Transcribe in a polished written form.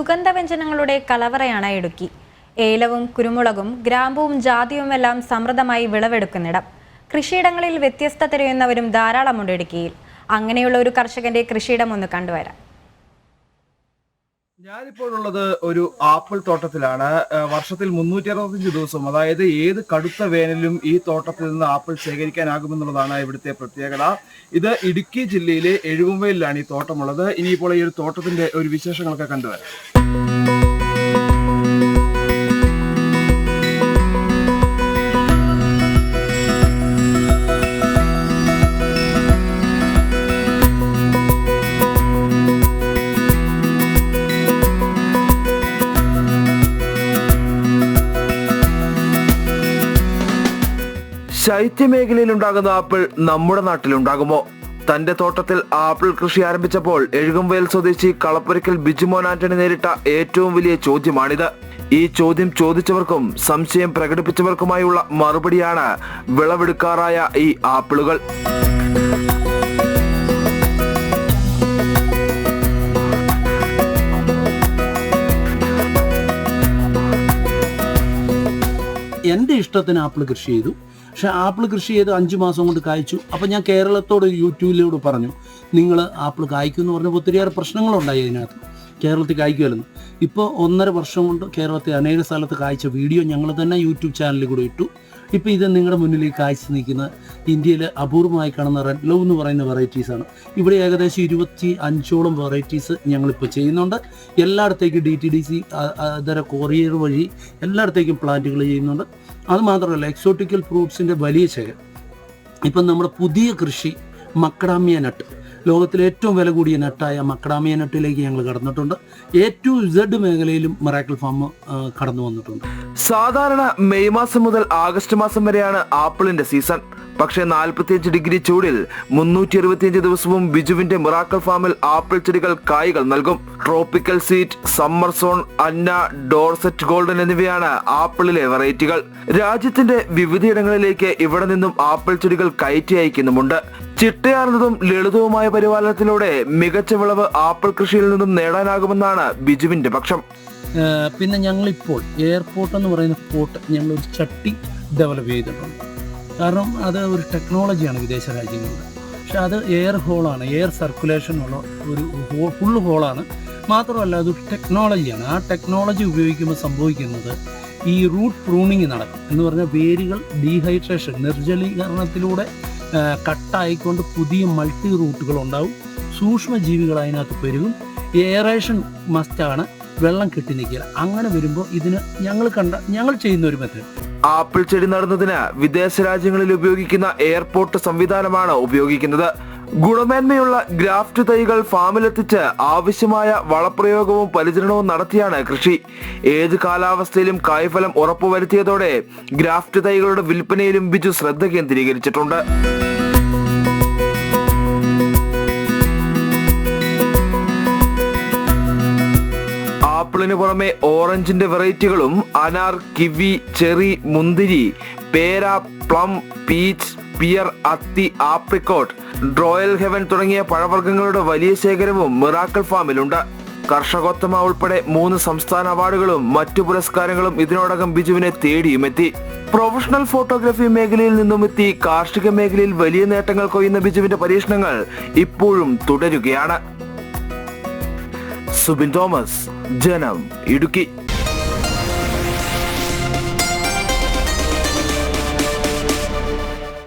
സുഗന്ധവ്യഞ്ജനങ്ങളുടെ കലവറയാണ് ഇടുക്കി. ഏലവും കുരുമുളകും ഗ്രാമ്പുവും ജാതിയുമെല്ലാം സമൃദ്ധമായി വിളവെടുക്കുന്നിടം. കൃഷിയിടങ്ങളിൽ വ്യത്യസ്ത തിരയുന്നവരും ധാരാളമുണ്ട് ഇടുക്കിയിൽ. അങ്ങനെയുള്ള ഒരു കർഷകന്റെ കൃഷിയിടം ഒന്ന് കണ്ടുവരാം. ഞാനിപ്പോഴുള്ളത് ഒരു ആപ്പിൾ തോട്ടത്തിലാണ്. വർഷത്തിൽ 365 ദിവസം, അതായത് ഏത് കടുത്ത വേനലിലും ഈ തോട്ടത്തിൽ നിന്ന് ആപ്പിൾ ശേഖരിക്കാനാകുമെന്നുള്ളതാണ് ഇവിടുത്തെ പ്രത്യേകത. ഇത് ഇടുക്കി ജില്ലയിലെ എഴുകുംവയലിലാണ് ഈ തോട്ടമുള്ളത്. ഇനിയിപ്പോൾ ഈ ഒരു തോട്ടത്തിന്റെ ഒരു വിശേഷങ്ങളൊക്കെ കണ്ടുവരാം. ശൈത്യമേഖലയിൽ ഉണ്ടാകുന്ന ആപ്പിൾ നമ്മുടെ നാട്ടിലുണ്ടാകുമോ? തന്റെ തോട്ടത്തിൽ ആപ്പിൾ കൃഷി ആരംഭിച്ചപ്പോൾ എഴുകുംവയൽ സ്വദേശി കളപ്പുരയ്ക്കൽ ബിജുമോൻ ആന്റണി നേരിട്ട ഏറ്റവും വലിയ ചോദ്യമാണിത്. ഈ ചോദ്യം ചോദിച്ചവർക്കും സംശയം പ്രകടിപ്പിച്ചവർക്കുമായുള്ള മറുപടിയാണ് വിളവെടുക്കാറായ ഈ ആപ്പിളുകൾ. എൻ്റെ ഇഷ്ടത്തിന് ആപ്പിൾ കൃഷി ചെയ്തു. പക്ഷേ ആപ്പിൾ കൃഷി ചെയ്ത് 5 മാസം കൊണ്ട് കായ്ച്ചു. അപ്പോൾ ഞാൻ കേരളത്തോട് യൂട്യൂബിലൂടെ പറഞ്ഞു, നിങ്ങൾ ആപ്പിൾ കായ്ക്കും എന്ന് പറഞ്ഞപ്പോൾ ഒത്തിരിയേറെ പ്രശ്നങ്ങളുണ്ടായി അതിനകത്ത്. കേരളത്തിൽ കായ്ക്കുമല്ലെന്ന്. ഇപ്പോൾ 1.5 വർഷം കൊണ്ട് കേരളത്തിൽ അനേക സ്ഥലത്ത് കായ്ച്ച വീഡിയോ ഞങ്ങൾ തന്നെ യൂട്യൂബ് ചാനലിൽ കൂടെ ഇട്ടു. ഇപ്പോൾ ഇത് നിങ്ങളുടെ മുന്നിലേക്ക് കായ്ച്ചു നിൽക്കുന്ന ഇന്ത്യയിൽ അപൂർവമായി കാണുന്ന റെഡ് ലവ് എന്ന് പറയുന്ന വെറൈറ്റീസാണ്. ഇവിടെ ഏകദേശം 25ഓളം വെറൈറ്റീസ് ഞങ്ങളിപ്പോൾ ചെയ്യുന്നുണ്ട്. എല്ലായിടത്തേക്കും DTDC അതര കൊറിയർ വഴി എല്ലായിടത്തേക്കും പ്ലാന്റുകൾ ചെയ്യുന്നുണ്ട്. അതുമാത്രമല്ല, എക്സോട്ടിക്കൽ ഫ്രൂട്ട്സിൻ്റെ വലിയ ശേഖരം. ഇപ്പം നമ്മുടെ പുതിയ കൃഷി മക്കഡാമിയ നട്ട്, ലോകത്തിലെ ഏറ്റവും വില കൂടിയ നട്ടായ മക്കഡാമിയ നട്ടിലേക്ക് ഞങ്ങൾ കടന്നിട്ടുണ്ട്. A-Z മേഖലയിലും മിറാക്കിൾ ഫാം കടന്നു വന്നിട്ടുണ്ട്. സാധാരണ മെയ് മാസം മുതൽ ആഗസ്റ്റ് മാസം വരെയാണ് ആപ്പിളിന്റെ സീസൺ. പക്ഷേ 45 ഡിഗ്രി ചൂടിൽ 365 ദിവസവും ബിജുവിന്റെ മിറാക്കിൾ ഫാമിൽ ആപ്പിൾ ചെടികൾ കായ്കൾ നൽകും. ട്രോപ്പിക്കൽ സ്വീറ്റ്, സമ്മർ സോൺ, അന്ന, ഡോർസെറ്റ് ഗോൾഡൻ എന്നിവയാണ് ആപ്പിളിലെ വെറൈറ്റികൾ. രാജ്യത്തിന്റെ വിവിധയിടങ്ങളിലേക്ക് ഇവിടെ നിന്നും ആപ്പിൾ ചെടികൾ കയറ്റി അയക്കുന്നുമുണ്ട്. ചിട്ടയാർന്നതും ലളിതവുമായ പരിപാലനത്തിലൂടെ മികച്ച വിളവ് ആപ്പിൾ കൃഷിയിൽ നിന്നും നേടാനാകുമെന്നാണ് ബിജുവിന്റെ പക്ഷം. പിന്നെ ഞങ്ങളിപ്പോൾ എയർപോർട്ട് എന്ന് പറയുന്ന പോർട്ട് ഞങ്ങളൊരു ചട്ടി ഡെവലപ്പ് ചെയ്തിട്ടുണ്ട്. കാരണം അത് ഒരു ടെക്നോളജിയാണ് വിദേശ രാജ്യങ്ങളിൽ. പക്ഷെ അത് എയർ ഹോളാണ്, എയർ സർക്കുലേഷനുള്ള ഒരു ഫുൾ ഹോളാണ്. മാത്രമല്ല അതൊരു ടെക്നോളജിയാണ്. ആ ടെക്നോളജി ഉപയോഗിക്കുമ്പോൾ സംഭവിക്കുന്നത് ഈ റൂട്ട് പ്രൂണിങ് നടക്കും. എന്ന് പറഞ്ഞാൽ വേരുകൾ ഡീഹൈഡ്രേഷൻ, നിർജ്ജലീകരണത്തിലൂടെ കട്ടായിക്കൊണ്ട് പുതിയ മൾട്ടി റൂട്ടുകൾ ഉണ്ടാവും. സൂക്ഷ്മജീവികൾ അതിനകത്ത് പെരുകും. എയറേഷൻ മസ്റ്റാണ്, വെള്ളം കെട്ടി നിൽക്കുക. അങ്ങനെ വരുമ്പോൾ ഇതിന് ഞങ്ങൾ ചെയ്യുന്ന ഒരു മെത്തേഡ്. ആപ്പിൾ ചെടി നടുന്നതിന് വിദേശ രാജ്യങ്ങളിൽ ഉപയോഗിക്കുന്ന എയർപോർട്ട് സംവിധാനമാണ് ഉപയോഗിക്കുന്നത്. ഗുണമേന്മയുള്ള ഗ്രാഫ്റ്റ് തൈകൾ ഫാമിലെത്തിച്ച് ആവശ്യമായ വളപ്രയോഗവും പരിചരണവും നടത്തിയാണ് കൃഷി. ഏത് കാലാവസ്ഥയിലും കായ്ഫലം ഉറപ്പുവരുത്തിയതോടെ ഗ്രാഫ്റ്റ് തൈകളുടെ വിൽപ്പനയിലും ബിജു ശ്രദ്ധ കേന്ദ്രീകരിച്ചിട്ടുണ്ട്. ആപ്പിളിന് പുറമെ ഓറഞ്ചിന്റെ വെറൈറ്റികളും അനാർ, കിവി, ചെറി, മുന്തിരി, പേര, പ്ലം, പീച്ച്, പിയർ, അത്തി, ആപ്രിക്കോട്ട്, റോയൽ ഹെവൻ തുടങ്ങിയ പഴവർഗ്ഗങ്ങളുടെ വലിയ ശേഖരവും മിറാക്കിൾ ഫാമിലുണ്ട്. കർഷകോത്തമ ഉൾപ്പെടെ 3 സംസ്ഥാന അവാർഡുകളും മറ്റു പുരസ്കാരങ്ങളും ഇതിനോടകം ബിജുവിനെ തേടിയുമെത്തി. പ്രൊഫഷണൽ ഫോട്ടോഗ്രാഫി മേഖലയിൽ നിന്നുമെത്തി കാർഷിക മേഖലയിൽ വലിയ നേട്ടങ്ങൾ കൊയ്യുന്ന ബിജുവിന്റെ പരീക്ഷണങ്ങൾ ഇപ്പോഴും തുടരുകയാണ്. സുബിൻ തോമസ്, ജനം, ഇടുക്കി.